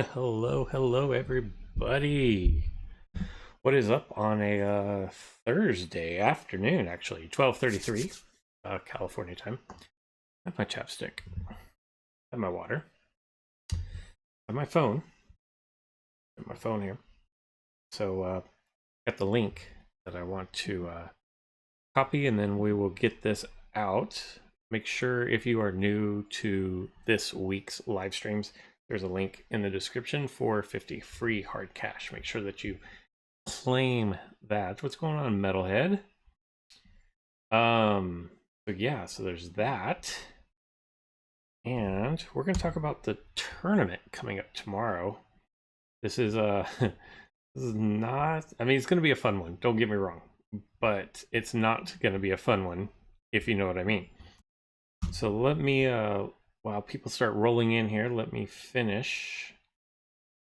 Hello, everybody. What is up on a Thursday afternoon? Actually, 12:33, California time. I have my chapstick, I have my water, I have my phone, here. So, got the link that I want to copy, and then we will get this out. Make sure if you are new to this week's live streams, there's a link in the description for 50 free hard cash. Make sure that you claim that. What's going on, Metalhead? But yeah, so there's that. And we're going to talk about the tournament coming up tomorrow. This is this is not, I mean, it's going to be a fun one, don't get me wrong, but it's not going to be a fun one, if you know what I mean. So let me while people start rolling in here, let me finish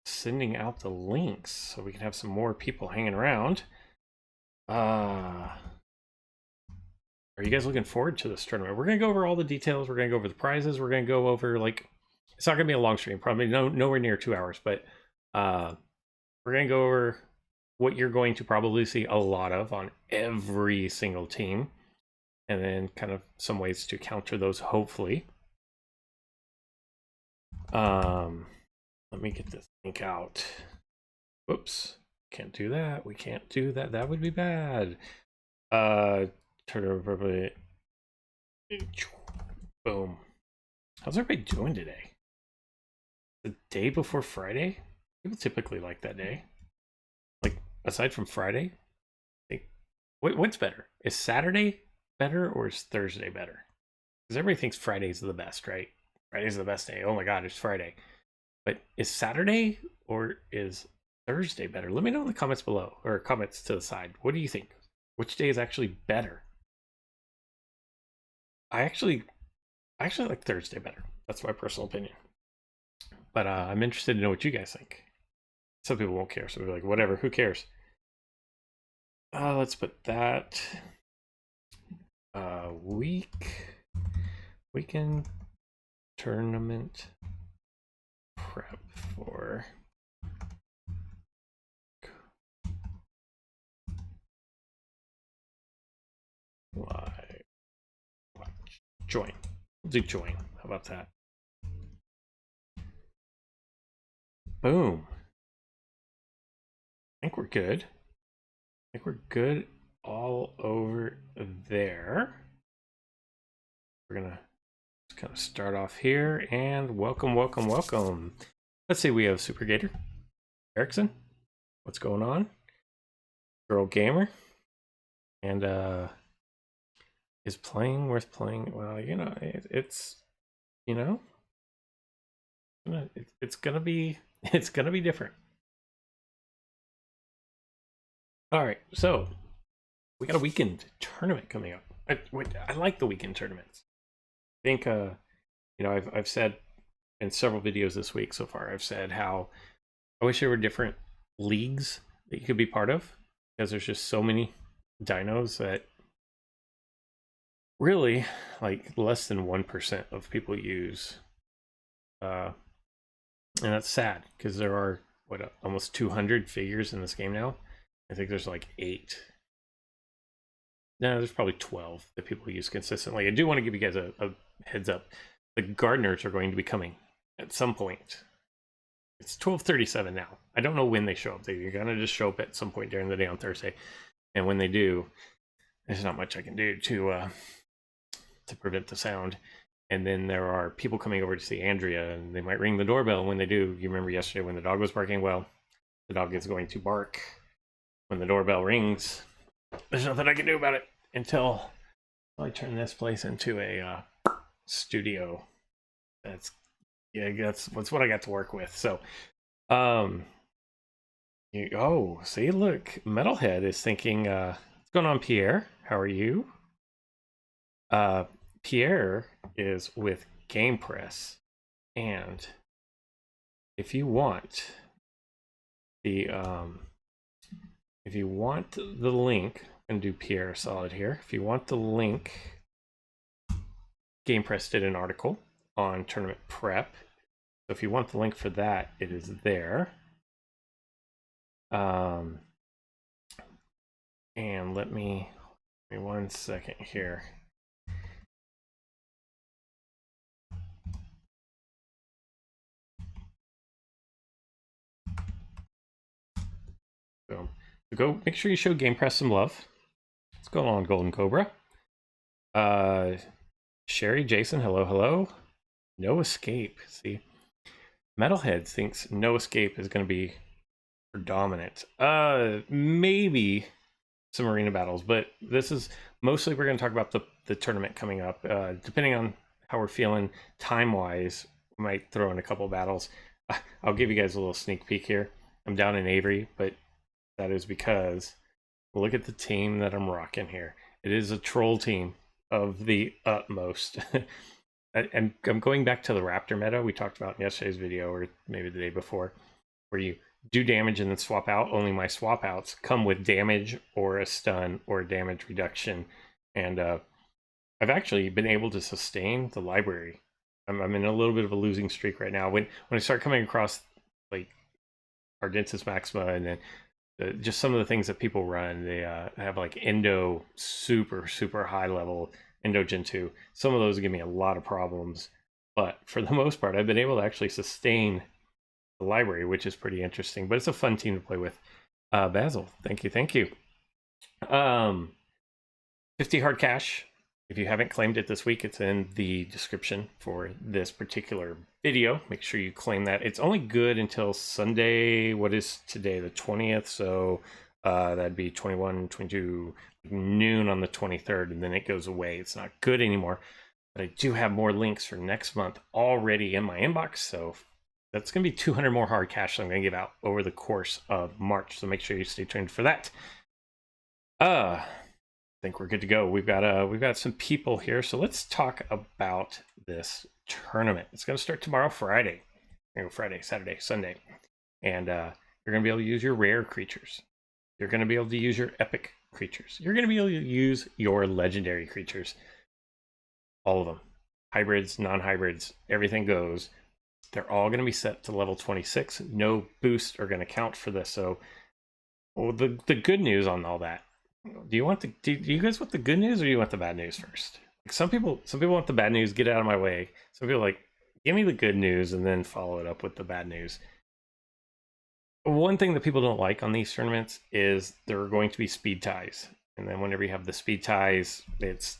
sending out the links so we can have some more people hanging around. Are you guys looking forward to this tournament? We're gonna go over all the details. We're gonna go over the prizes. We're gonna go over, like, it's not gonna be a long stream, probably nowhere near 2 hours, but we're gonna go over what you're going to probably see a lot of on every single team, and then kind of some ways to counter those, hopefully. Let me get this link out. Whoops, can't do that. We can't do that. That would be bad. Probably. Boom. How's everybody doing today? The day before Friday? People typically like that day. Like, aside from Friday, what's better? Is Saturday better or is Thursday better? Because everybody thinks Friday's the best, right? Friday's the best day. Oh my god, it's Friday. But is Saturday or is Thursday better? Let me know in the comments below, or comments to the side. What do you think? Which day is actually better? I actually like Thursday better. That's my personal opinion. But I'm interested to know what you guys think. Some people won't care, so we're like, whatever, who cares? Let's put that weekend tournament prep for live watch. Join. We'll do join. How about that? Boom. I think we're good. I think we're good all over there. We're gonna just kind of start off here, and welcome. Let's see, we have Super Gator, Erickson. What's going on? Girl Gamer. And is playing worth playing? Well, you know, it's you know, it's gonna be different. All right, so we got a weekend tournament coming up. I like the weekend tournaments. I think you know, I've said in several videos this week so far, I've said how I wish there were different leagues that you could be part of, because there's just so many dinos that really, like, less than 1% of people use. And that's sad, because there are, what, almost 200 figures in this game now. I think there's like 8. No, there's probably 12 that people use consistently. I do want to give you guys a heads up. The gardeners are going to be coming at some point. It's 12:37 now. I don't know when they show up. They're gonna just show up at some point during the day on Thursday, and when they do, there's not much I can do to prevent the sound. And then there are people coming over to see Andrea, and they might ring the doorbell. When they do, you remember yesterday when the dog was barking? Well, the dog is going to bark when the doorbell rings. There's nothing I can do about it until I turn this place into a studio. That's what I got to work with. So oh, see, look, Metalhead is thinking, what's going on, Pierre? How are you? Pierre is with Game Press, and if you want the link, and do Pierre solid here. If you want the link, Game Press did an article on tournament prep. So if you want the link for that, it is there. And let me 1 second here. So go make sure you show Game Press some love. What's going on, Golden Cobra? Sherry, Jason, hello. No Escape. See, Metalhead thinks No Escape is going to be predominant. Maybe some arena battles, but this is mostly we're going to talk about the tournament coming up. Depending on how we're feeling time-wise, we might throw in a couple battles. I'll give you guys a little sneak peek here. I'm down in Avery, but that is because look at the team that I'm rocking here. It is a troll team of the utmost. And I'm going back to the Raptor meta we talked about in yesterday's video, or maybe the day before, where you do damage and then swap out. Only my swap outs come with damage or a stun or a damage reduction. And I've actually been able to sustain the library. I'm in a little bit of a losing streak right now. When I start coming across like Ardentis Maxima and then just some of the things that people run, they have like Endo super high level Endo Gen 2. Some of those give me a lot of problems, but for the most part I've been able to actually sustain the library, which is pretty interesting. But it's a fun team to play with. Basil, thank you. 50 hard cash. If you haven't claimed it this week, it's in the description for this particular video. Make sure you claim that. It's only good until Sunday. What is today? The 20th. So that'd be 21, 22, noon on the 23rd, and then it goes away. It's not good anymore. But I do have more links for next month already in my inbox. So that's going to be 200 more hard cash that I'm going to give out over the course of March. So make sure you stay tuned for that. I think we're good to go. We've got some people here, so let's talk about this tournament. It's going to start tomorrow, Friday. Friday, Saturday, Sunday, and you're going to be able to use your rare creatures. You're going to be able to use your epic creatures. You're going to be able to use your legendary creatures. All of them, hybrids, non-hybrids, everything goes. They're all going to be set to level 26. No boosts are going to count for this. So, well, the good news on all that. Do you guys want the good news or do you want the bad news first? Like some people want the bad news, get out of my way. Some people are like, give me the good news and then follow it up with the bad news. One thing that people don't like on these tournaments is there are going to be speed ties. And then whenever you have the speed ties, it's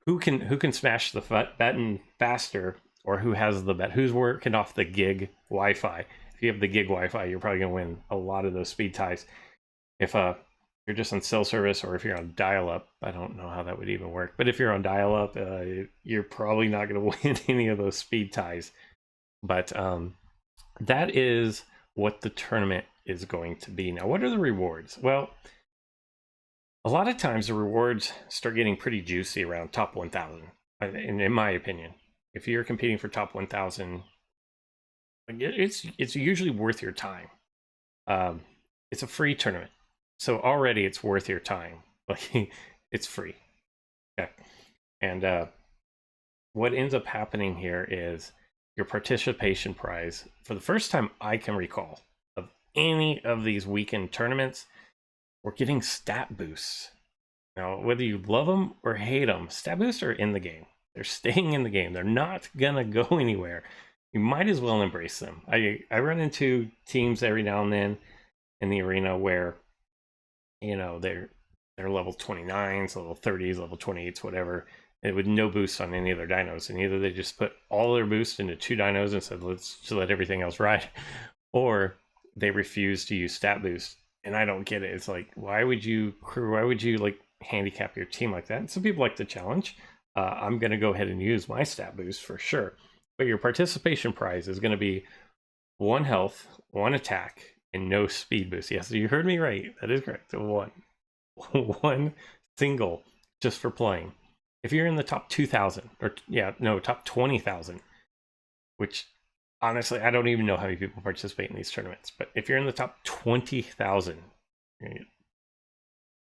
who can smash the button faster, or who's working off the gig Wi-Fi. If you have the gig Wi-Fi, you're probably going to win a lot of those speed ties. If you're just on cell service, or if you're on dial-up, I don't know how that would even work. But if you're on dial-up, you're probably not going to win any of those speed ties. But that is what the tournament is going to be. Now, what are the rewards? Well, a lot of times the rewards start getting pretty juicy around top 1,000, in my opinion. If you're competing for top 1,000, it's usually worth your time. It's a free tournament, so already it's worth your time. Like, it's free. Okay. And what ends up happening here is your participation prize, for the first time I can recall of any of these weekend tournaments, we're getting stat boosts. Now, whether you love them or hate them, stat boosts are in the game. They're staying in the game. They're not gonna go anywhere. You might as well embrace them. I run into teams every now and then in the arena where, you know, they're level 29s, level 30s, level 28s, whatever, and with no boost on any of their dinos. And either they just put all their boost into 2 dinos and said, let's just let everything else ride, or they refuse to use stat boost. And I don't get it. It's like, why would you like handicap your team like that? And some people like the challenge. I'm going to go ahead and use my stat boost for sure. But your participation prize is going to be 1 health, 1 attack, and no speed boost. Yes, you heard me right. That is correct. One single just for playing. If you're in the top 2,000, top 20,000, which honestly, I don't even know how many people participate in these tournaments, but if you're in the top 20,000,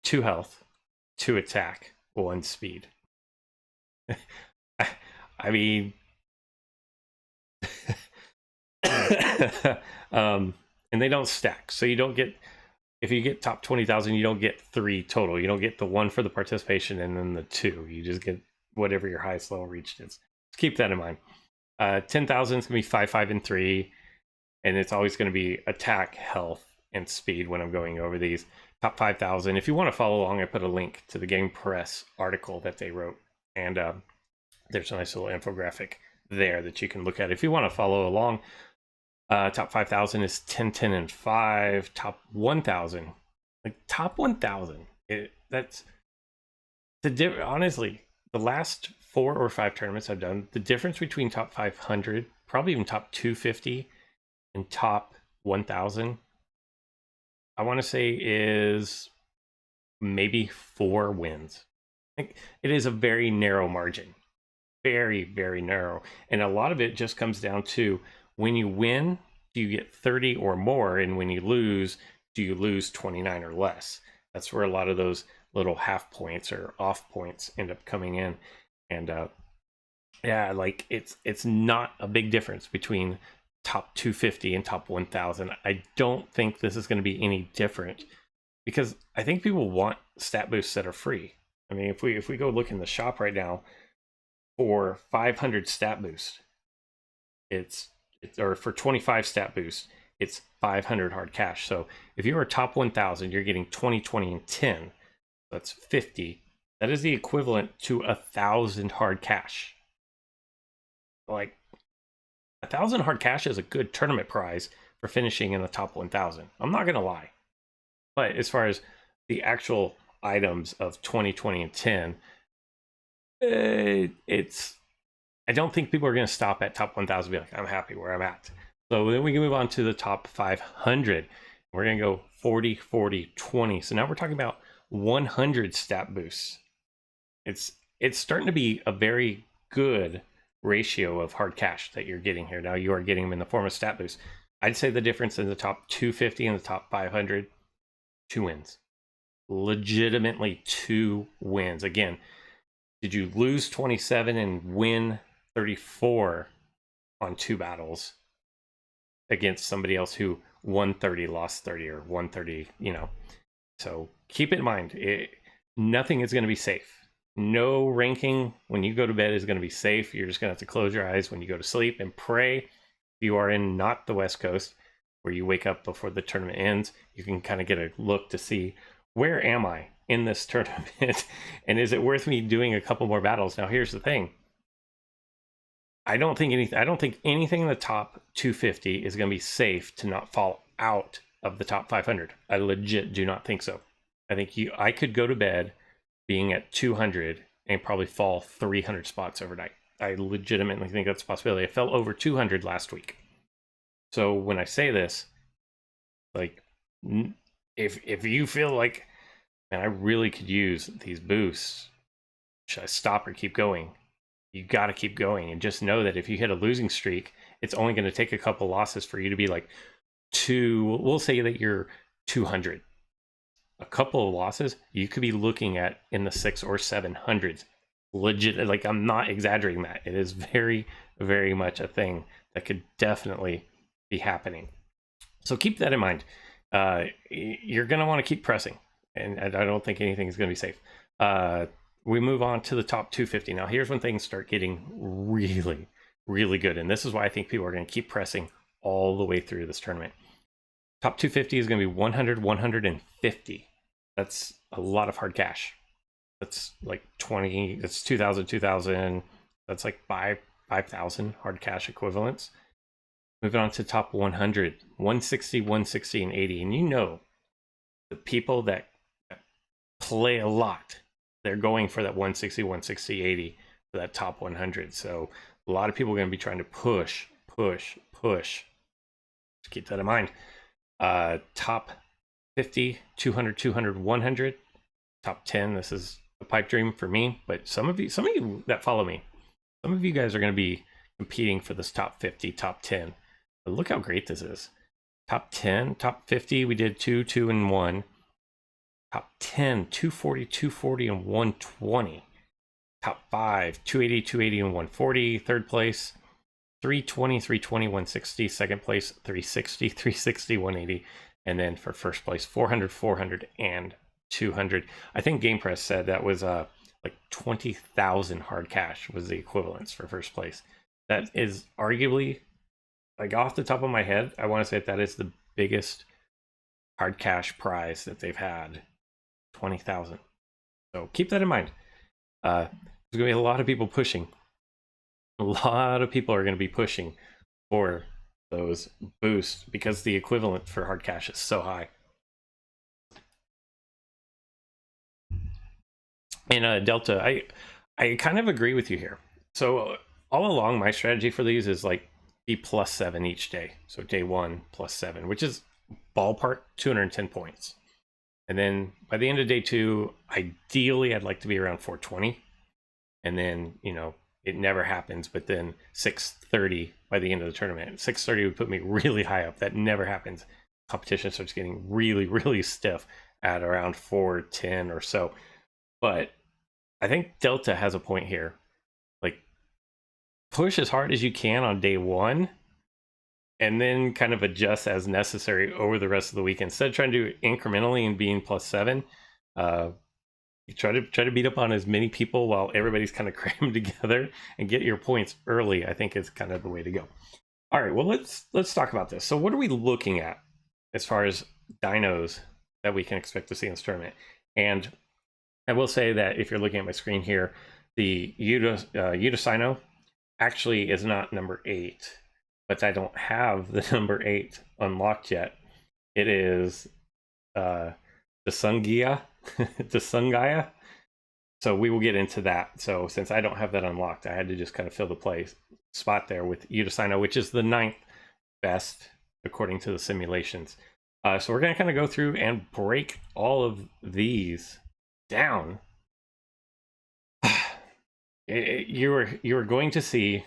2 health, 2 attack, 1 speed. I mean, and they don't stack, so you don't get, if you get top 20,000, you don't get 3 total. You don't get the 1 for the participation and then the 2. You just get whatever your highest level reached is. Just keep that in mind. 10,000 is gonna be 5, 5, and 3, and it's always gonna be attack, health, and speed when I'm going over these. Top 5,000. If you want to follow along, I put a link to the Game Press article that they wrote, and there's a nice little infographic there that you can look at if you want to follow along. Top 5,000 is 10, 10, and 5. Top 1,000, like top 1,000, that's the honestly, the last 4 or 5 tournaments I've done, the difference between top 500, probably even top 250, and top 1,000, I want to say is maybe 4 wins. Like, it is a very narrow margin, very, very narrow, and a lot of it just comes down to, when you win, do you get 30 or more, and when you lose, do you lose 29 or less? That's where a lot of those little half points or off points end up coming in. And yeah, like it's not a big difference between top 250 and top 1,000. I don't think this is going to be any different, because I think people want stat boosts that are free. I mean, if we go look in the shop right now for 500 stat boost, it's or for 25 stat boost, it's 500 hard cash. So if you are top 1,000, you're getting 20, 20, and 10. That's 50. That is the equivalent to 1,000 hard cash. Like, 1,000 hard cash is a good tournament prize for finishing in the top 1,000. I'm not gonna lie. But as far as the actual items of 20, 20, and 10, I don't think people are going to stop at top 1,000 and be like, I'm happy where I'm at. So then we can move on to the top 500. We're going to go 40, 40, 20. So now we're talking about 100 stat boosts. It's starting to be a very good ratio of hard cash that you're getting here. Now you are getting them in the form of stat boosts. I'd say the difference in the top 250 and the top 500, 2 wins. Legitimately 2 wins. Again, did you lose 27 and win 34 on 2 battles against somebody else who won 30, lost 30, or won 30, you know? So keep it in mind, nothing is going to be safe. No ranking when you go to bed is going to be safe. You're just going to have to close your eyes when you go to sleep and pray. If you are in not the West Coast, where you wake up before the tournament ends, you can kind of get a look to see, where am I in this tournament? And is it worth me doing a couple more battles? Now, here's the thing. I don't think anything in the top 250 is going to be safe to not fall out of the top 500. I legit do not think so. I think I could go to bed being at 200 and probably fall 300 spots overnight. I legitimately think that's a possibility. I fell over 200 last week. So when I say this, like, if you feel like, man, I really could use these boosts, should I stop or keep going? You got to keep going, and just know that if you hit a losing streak, it's only going to take a couple losses for you to be like we'll say that you're 200. A couple of losses, you could be looking at in the 600s or 700s. Legit, like, I'm not exaggerating that. It is very, very much a thing that could definitely be happening. So keep that in mind. You're going to want to keep pressing, and I don't think anything is going to be safe. We move on to the top 250. Now, here's when things start getting really, really good. And this is why I think people are going to keep pressing all the way through this tournament. Top 250 is going to be 100, 150. That's a lot of hard cash. That's like 20, that's 2,000, 2,000. That's like 5,000 hard cash equivalents. Moving on to top 100, 160, 160, and 80. And you know, the people that play a lot, they're going for that 160, 160, 80 for that top 100. So a lot of people are going to be trying to push. Just keep that in mind. Top 50, 200, 200, 100. Top 10, this is a pipe dream for me, but some of you that follow me, some of you guys are going to be competing for this top 50, top 10. But look how great this is. Top 10, top 50, we did 2, 2, and 1. Top 10, 240, 240, and 120. Top 5, 280, 280, and 140. Third place, 320, 320, 160. Second place, 360, 360, 180. And then for first place, 400, 400, and 200. I think Game Press said that was like 20,000 hard cash was the equivalence for first place. That is arguably, like off the top of my head, I want to say that is the biggest hard cash prize that they've had. 20,000. So keep that in mind. There's going to be a lot of people pushing. A lot of people are going to be pushing for those boosts because the equivalent for hard cash is so high. And Delta, I kind of agree with you here. So all along, my strategy for these is like be +7 each day. So day 1 +7, which is ballpark 210 points. And then by the end of day 2, ideally I'd like to be around 420. And then, you know, it never happens, but then 630 by the end of the tournament. 630 would put me really high up. That never happens. Competition starts getting really, really stiff at around 410 or so. But I think Delta has a point here. Like, push as hard as you can on day 1 and then kind of adjust as necessary over the rest of the week. Instead of trying to do it incrementally and being +7, you try to beat up on as many people while everybody's kind of crammed together and get your points early. I think is kind of the way to go. All right, well, let's talk about this. So what are we looking at as far as dinos that we can expect to see in this tournament? And I will say that if you're looking at my screen here, the Udasino actually is not number 8, but I don't have the number 8 unlocked yet. It is the Sungia, the Sungaya. So we will get into that. So since I don't have that unlocked, I had to just kind of fill the spot there with Udasino, which is the 9th best according to the simulations. So we're going to kind of go through and break all of these down. You're going to see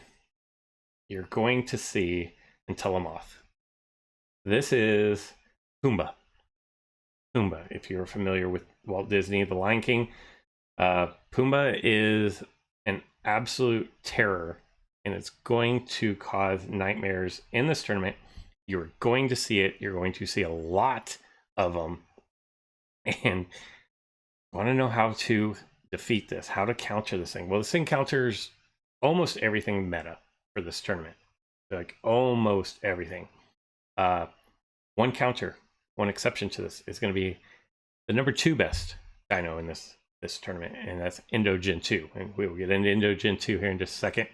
Telemoth. This is Pumbaa. Pumbaa, if you're familiar with Walt Disney, The Lion King. Pumbaa is an absolute terror, and it's going to cause nightmares in this tournament. You're going to see it. You're going to see a lot of them. And I want to know how to defeat this, how to counter this thing. Well, this thing counters almost everything meta for this tournament. Like almost everything. One exception to this is going to be the number 2 best dino in this tournament, and that's Indo Gen 2. And we will get into Indo Gen 2 here in just a second.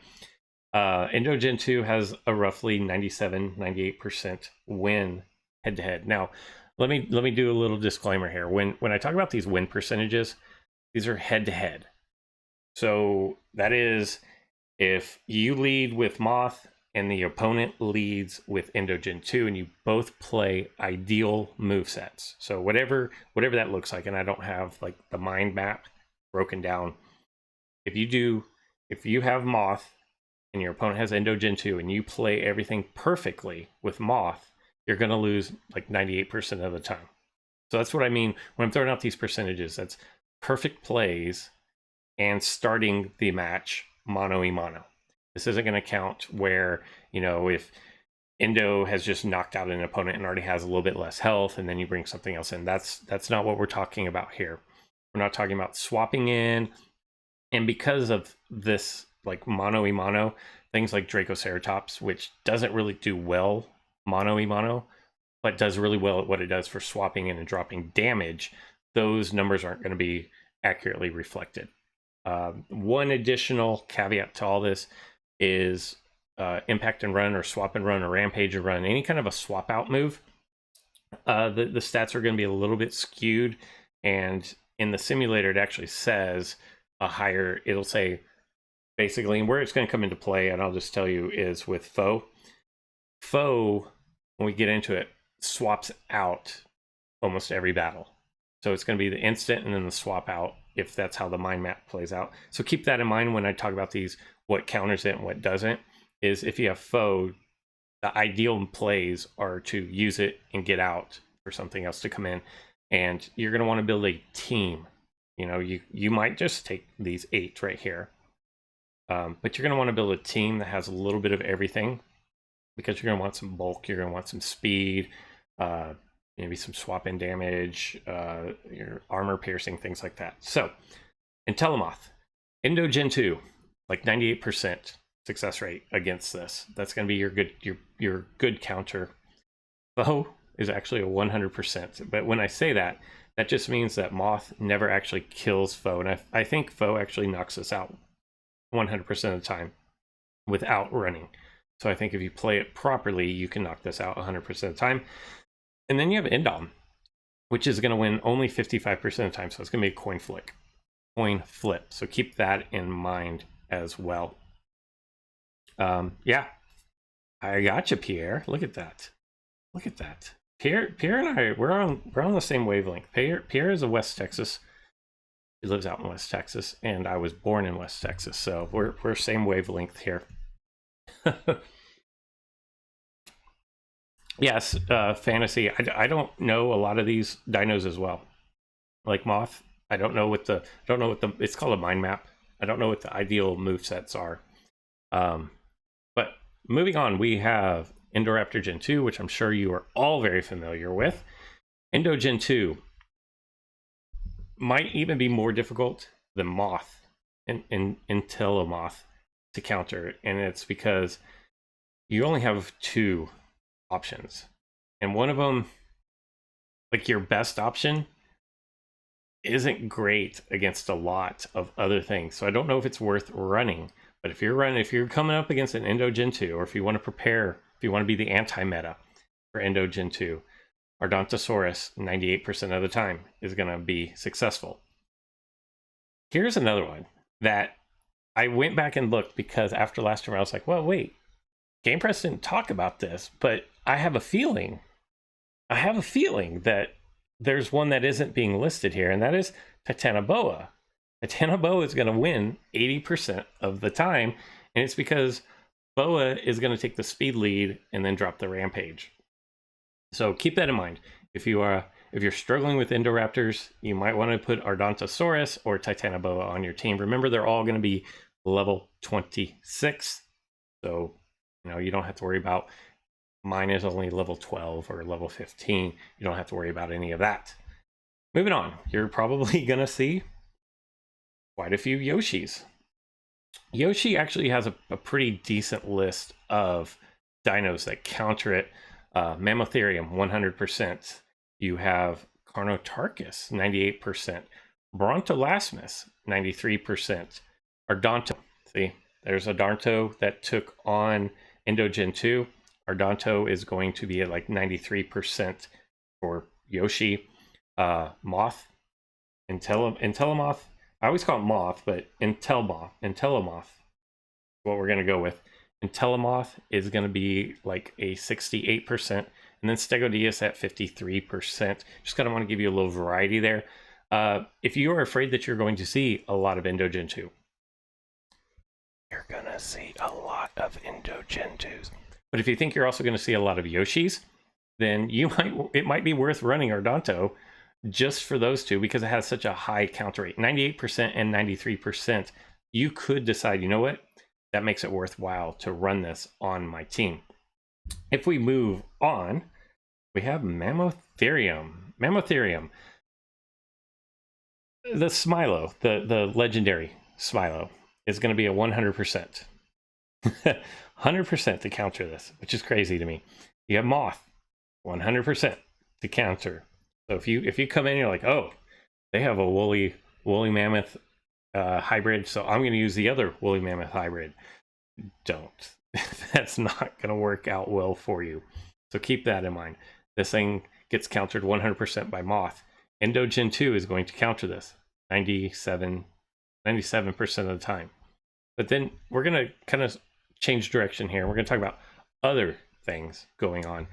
Indo Gen 2 has a roughly 97-98% win head-to-head. Now, let me do a little disclaimer here. When I talk about these win percentages, these are head-to-head. So that is if you lead with Moth and the opponent leads with Indo Gen 2 and you both play ideal movesets. So whatever that looks like, and I don't have like the mind map broken down. If you have Moth and your opponent has Indo Gen 2 and you play everything perfectly with Moth, you're going to lose like 98% of the time. So that's what I mean when I'm throwing out these percentages. That's perfect plays and starting the match mono-y-mono. This isn't going to count where, you know, if Indo has just knocked out an opponent and already has a little bit less health and then you bring something else in. That's not what we're talking about here. We're not talking about swapping in. And because of this, like mono-y-mono, things like Dracoceratops, which doesn't really do well mono-y-mono, but does really well at what it does for swapping in and dropping damage, those numbers aren't going to be accurately reflected. One additional caveat to all this is impact and run or swap and run or rampage and run, any kind of a swap out move. The stats are going to be a little bit skewed, and in the simulator it actually says a higher, it'll say basically, and where it's going to come into play, and I'll just tell you, is with foe. Foe, when we get into it, swaps out almost every battle. So it's going to be the instant and then the swap out, if that's how the mind map plays out. So keep that in mind when I talk about these, what counters it and what doesn't, is if you have foe, the ideal plays are to use it and get out for something else to come in. And you're going to want to build a team You know, you might just take these 8 right here. But you're going to want to build a team that has a little bit of everything, because you're going to want some bulk, you're going to want some speed, maybe some swap in damage, your armor piercing, things like that. So, Telemoth, Indo Gen 2, like 98% success rate against this. That's going to be your good counter. Foe is actually a 100%. But when I say that, that just means that Moth never actually kills Foe. And I think Foe actually knocks us out 100% of the time without running. So I think if you play it properly, you can knock this out 100% of the time. And then you have Indom, which is going to win only 55% of the time. So it's going to be a coin flip. So keep that in mind as well. Yeah, I got you, Pierre. Look at that. Look at that. Pierre and I, we're on the same wavelength. Pierre is a West Texas. He lives out in West Texas, and I was born in West Texas, so we're same wavelength here. Yes, fantasy. I don't know a lot of these dinos as well. Like Moth, I don't know what the it's called a mind map. I don't know what the ideal movesets are. But moving on, we have Indoraptor Gen 2, which I'm sure you are all very familiar with. Indo Gen 2 might even be more difficult than Moth in Telemoth to counter, and it's because you only have 2 options, and one of them, like your best option, isn't great against a lot of other things. So I don't know if it's worth running. But if you're coming up against an Indo Gen 2, or if you want to prepare, if you want to be the anti-meta for Indo Gen 2, Ardontosaurus 98% of the time is going to be successful. Here's another one that I went back and looked, because after last time I was like, well, wait, Game Press didn't talk about this, but I have a feeling that there's one that isn't being listed here, and that is Titanoboa. Titanoboa is going to win 80% of the time, and it's because Boa is going to take the speed lead and then drop the rampage. So keep that in mind. If you're struggling with Indoraptors, you might want to put Ardontosaurus or Titanoboa on your team. Remember, they're all going to be level 26, so you don't have to worry about mine is only level 12 or level 15. You don't have to worry about any of that. Moving on, you're probably going to see quite a few Yoshis. Yoshi actually has a pretty decent list of dinos that counter it. Mammoths Areum, 100%. You have Carnotarchus, 98%. Brontolasmus, 93%. Ardonto, see, there's Ardonto that took on Indo Gen 2. Ardonto is going to be at like 93% for Yoshi. Moth, Telemoth. I always call it Moth, but Telemoth, what we're going to go with. Telemoth is going to be like a 68%, and then Stegodius at 53%. Just kind of want to give you a little variety there. If you are afraid that you're going to see a lot of Indo Gen 2, you're going to see a lot of Indo Gen 2s. But if you think you're also going to see a lot of Yoshis, then it might be worth running Ardonto just for those two, because it has such a high counter rate, 98% and 93%. You could decide, you know what, that makes it worthwhile to run this on my team. If we move on, we have Mammoths Areum. Mammoths Areum, the Smilo, the legendary Smilo, is going to be a 100%. 100% to counter this, which is crazy to me. You have Moth, 100% to counter. So if you come in and you're like, oh, they have a woolly mammoth hybrid, so I'm going to use the other woolly mammoth hybrid. Don't. That's not going to work out well for you. So keep that in mind. This thing gets countered 100% by Moth. Indo Gen 2 is going to counter this 97% of the time. But then we're going to kind of change direction here. We're going to talk about other things going on.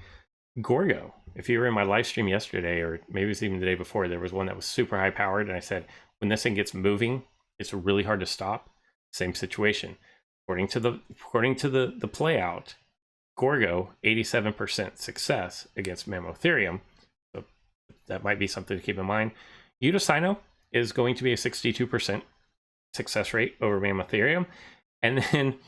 Gorgo. If you were in my live stream yesterday, or maybe it was even the day before, there was one that was super high powered, and I said, when this thing gets moving, it's really hard to stop. Same situation. According to the play out, Gorgo, 87% success against Mammoths Areum. So that might be something to keep in mind. Eudocino is going to be a 62% success rate over Mammoths Areum. And then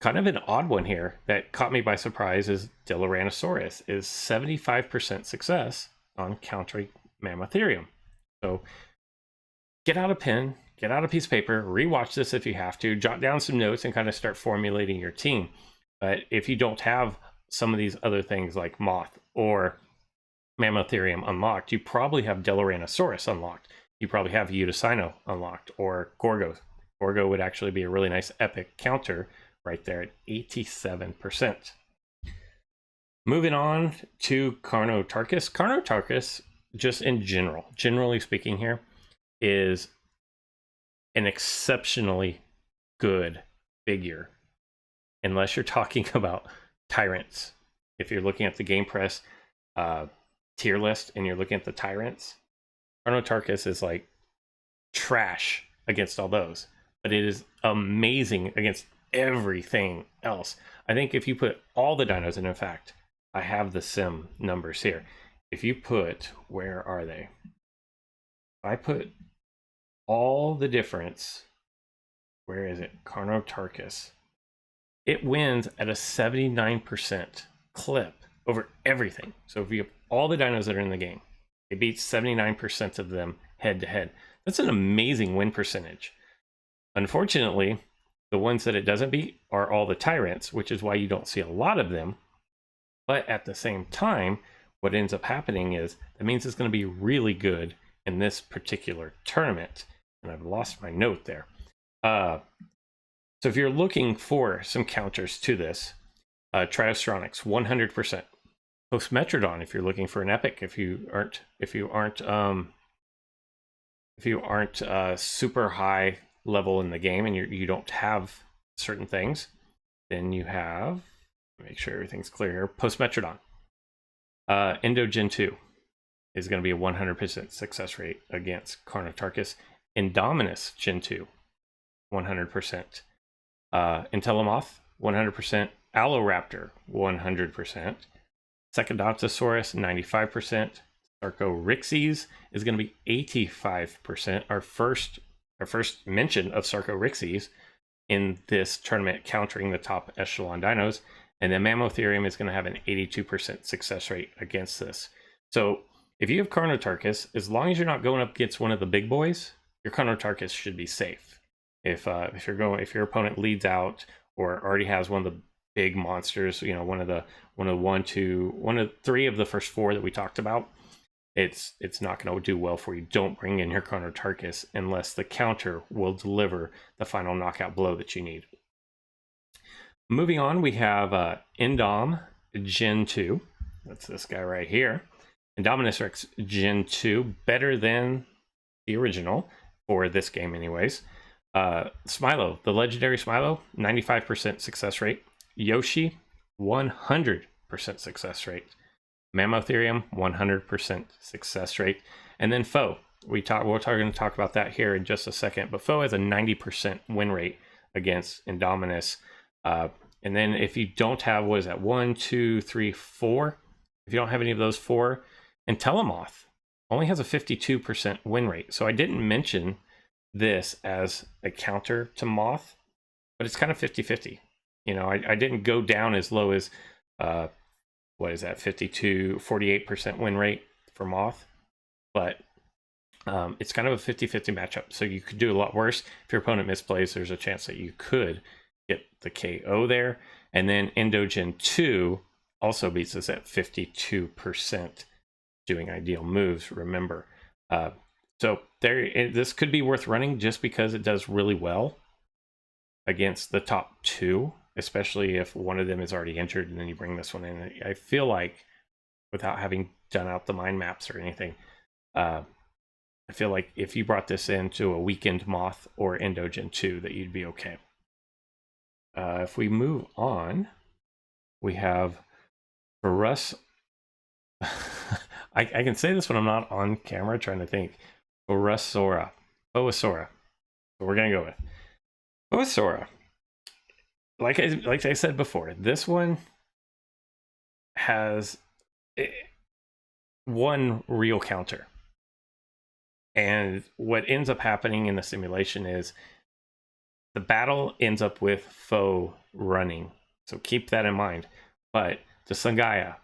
kind of an odd one here that caught me by surprise is Diloranosaurus is 75% success on countering Mammoths Areum. So get out a pen, get out a piece of paper, rewatch this if you have to, jot down some notes and kind of start formulating your team. But if you don't have some of these other things like Moth or Mammoths Areum unlocked, you probably have Diloranosaurus unlocked. You probably have Eutycino unlocked or Gorgo. Gorgo would actually be a really nice epic counter right there at 87%. Moving on to Carnotarchus. Carnotarchus, just in general, generally speaking here, is an exceptionally good figure. Unless you're talking about tyrants. If you're looking at the Game Press tier list and you're looking at the tyrants, Carnotarchus is like trash against all those. But it is amazing against everything else. I think if you put all the dinos, and in fact, I have the sim numbers here. If you put, where are they? I put all the difference, where is it? Carnotarchus. It wins at a 79% clip over everything. So if you have all the dinos that are in the game, it beats 79% of them head to head. That's an amazing win percentage. Unfortunately, the ones that it doesn't beat are all the tyrants, which is why you don't see a lot of them. But at the same time, what ends up happening is that means it's going to be really good in this particular tournament. And I've lost my note there. So if you're looking for some counters to this, Triostronics 100%. Postmetrodon if you're looking for an epic. If you aren't super high level in the game and you don't have certain things, then you have, make sure everything's clear here, Postmetrodon. Endo Gen 2 is going to be a 100% success rate against Carnotarchus. Indominus Gen 2, 100%. Intellimoth, 100%. Alloraptor, 100%. Secondoptosaurus, 95%. Sarcorhynchus is going to be 85%. Our first mention of Sarcorhynchus in this tournament, countering the top echelon dinos. And then Mammoths Areum is going to have an 82% success rate against this. So if you have Carnotarchus, as long as you're not going up against one of the big boys, your Carnotarchus should be safe. If your opponent leads out or already has one of the big monsters, you know, one of three of the first four that we talked about, it's not going to do well for you. Don't bring in your Carnotarchus unless the counter will deliver the final knockout blow that you need. Moving on, we have Indom Gen 2. That's this guy right here. Indominus Rex Gen 2, better than the original for this game anyways. Smilo, the legendary Smilo, 95% success rate. Yoshi, 100% success rate. Mammoths Areum, 100% success rate. And then Foe, we're going to talk about that here in just a second, but Foe has a 90% win rate against Indominus. And then if you don't have, what is that, 1, 2, 3, 4? If you don't have any of those 4, Intellimoth only has a 52% win rate. So I didn't mention this as a counter to Moth, but it's kind of 50-50. You know, I didn't go down as low as, what is that, 48% win rate for Moth, but it's kind of a 50-50 matchup. So you could do a lot worse. If your opponent misplays, there's a chance that you could get the KO there. And then Endo Gen 2 also beats us at 52% doing ideal moves, remember. So this could be worth running just because it does really well against the top 2, especially if one of them is already injured and then you bring this one in. I feel like, without having done out the mind maps or anything, I feel like if you brought this into a weakened Moth or Endo Gen 2, that you'd be okay. If we move on, we have Ferus. I can say this when I'm not on camera, trying to think. Oasaura. So we're going to go with Oasaura. Like I said before, this one has one real counter. And what ends up happening in the simulation is the battle ends up with foe running. So keep that in mind. But the Sangaya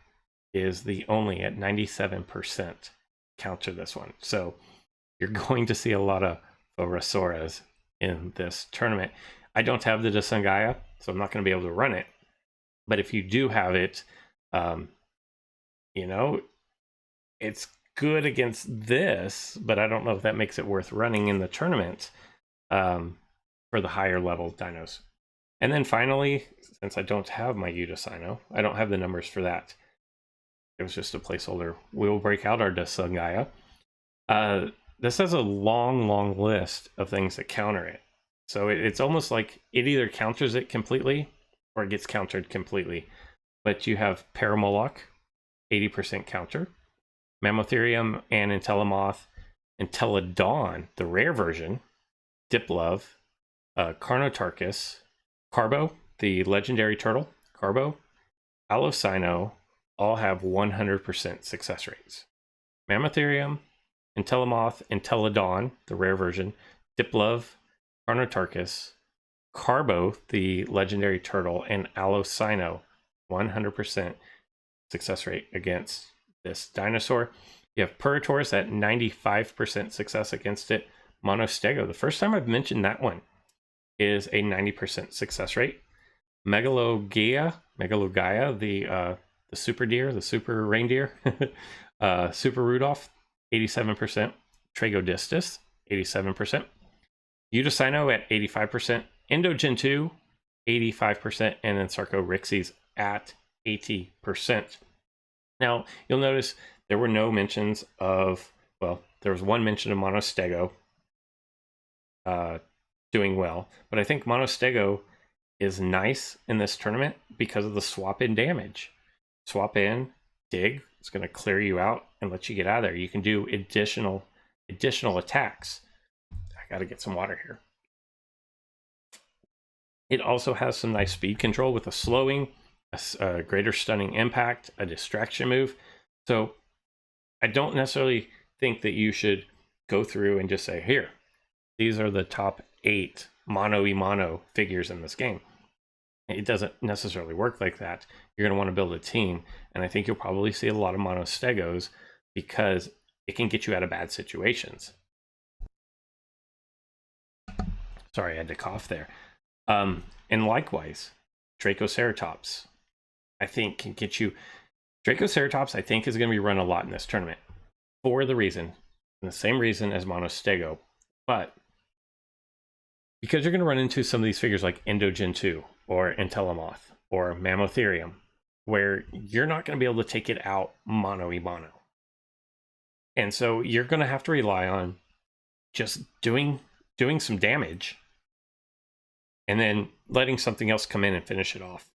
is the only at 97% counter this one. So you're going to see a lot of Orosoras in this tournament. I don't have the Dasangaya, so I'm not going to be able to run it. But if you do have it, you know, it's good against this, but I don't know if that makes it worth running in the tournament for the higher level dinos. And then finally, since I don't have my Udasino, I don't have the numbers for that. It was just a placeholder. We will break out our Dasangaya. This has a long list of things that counter it. So it's almost like it either counters it completely or it gets countered completely. But you have Paramoloch, 80% counter. Mammoths Areum and Entelodon, the rare version. Diplove, Carnotarchus, Carbo, the legendary turtle, Carbo, Alocino, all have 100% success rates. Mammoths Areum, Entelodon, the rare version, Diplove, Carnotarchus, Carbo, the legendary turtle, and Alocino, 100% success rate against this dinosaur. You have Puratoris at 95% success against it. Monostego, the first time I've mentioned that one, is a 90% success rate. Megalogaia, the super deer, the super reindeer, Super Rudolph, 87%. Tragodistus, 87%. Udasino at 85%. Endogen 2, 85%. And then Sarcorhexes at 80%. Now, you'll notice there were no mentions of, well, there was one mention of Monostego doing well, but I think Monostego is nice in this tournament because of the swap in damage. Swap in, dig, it's going to clear you out and let you get out of there. You can do additional attacks. I got to get some water here. It also has some nice speed control with a slowing, a greater stunning impact, a distraction move. So I don't necessarily think that you should go through and just say, here, these are the top 8 mono-e-mono figures in this game. It doesn't necessarily work like that. You're going to want to build a team, and I think you'll probably see a lot of Monostegos because it can get you out of bad situations. Sorry, I had to cough there. And likewise, Dracoceratops, I think can get you. Dracoceratops, I think, is going to be run a lot in this tournament for the same reason as Monostego, but because you're going to run into some of these figures like Endogen 2 or Entelomoth or Mammoths Areum, where you're not going to be able to take it out mono-e-mono. And so you're going to have to rely on just doing some damage and then letting something else come in and finish it off.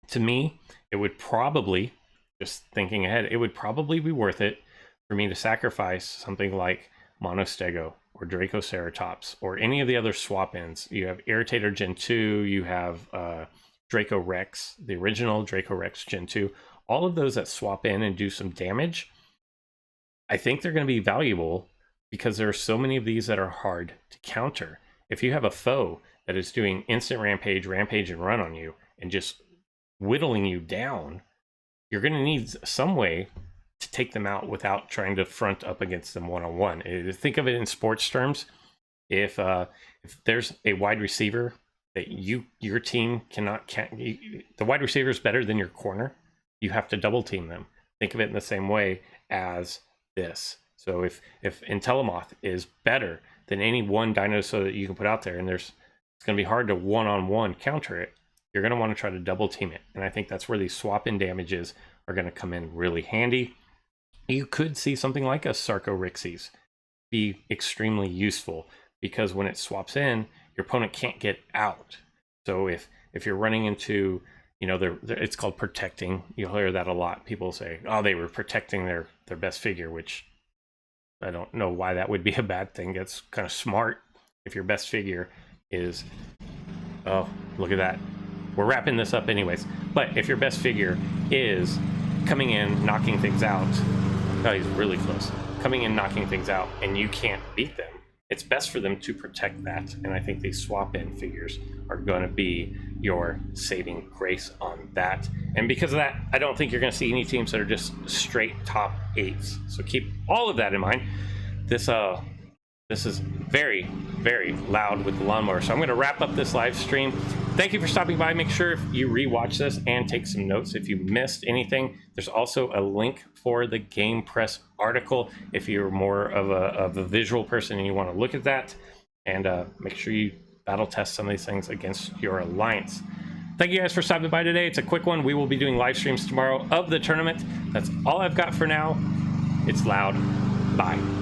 To me, it would probably, just thinking ahead, it would probably be worth it for me to sacrifice something like Monostego or Dracoceratops or any of the other swap-ins. You have Irritator Gen 2, you have Draco Rex, the original Draco Rex Gen 2. All of those that swap in and do some damage, I think they're going to be valuable because there are so many of these that are hard to counter. If you have a foe that is doing instant rampage, and run on you and just whittling you down, you're going to need some way to take them out without trying to front up against them one-on-one. Think of it in sports terms. If there's a wide receiver that your team the wide receiver is better than your corner, you have to double team them. Think of it in the same way as this. So if Entelomoth is better than any one dinosaur that you can put out there, and it's going to be hard to one-on-one counter it, you're going to want to try to double team it. And I think that's where these swap-in damages are going to come in really handy. You could see something like a Sarcorhexes be extremely useful because when it swaps in, your opponent can't get out. So if you're running into, it's called protecting. You'll hear that a lot. People say, oh, they were protecting their best figure, which I don't know why that would be a bad thing. That's kind of smart if your best figure is, oh, look at that. We're wrapping this up anyways. But if your best figure is coming in, knocking things out, oh, he's really close. coming in, knocking things out, and you can't beat them, it's best for them to protect that. And I think these swap-in figures are going to be your saving grace on that. And because of that, I don't think you're going to see any teams that are just straight top 8s. So keep all of that in mind. This is very, very loud with the lawnmower. So I'm going to wrap up this live stream. Thank you for stopping by. Make sure you rewatch this and take some notes if you missed anything. There's also a link for the Game Press article if you're more of a visual person and you want to look at that. And make sure you battle test some of these things against your alliance. Thank you guys for stopping by today. It's a quick one. We will be doing live streams tomorrow of the tournament. That's all I've got for now. It's loud. Bye.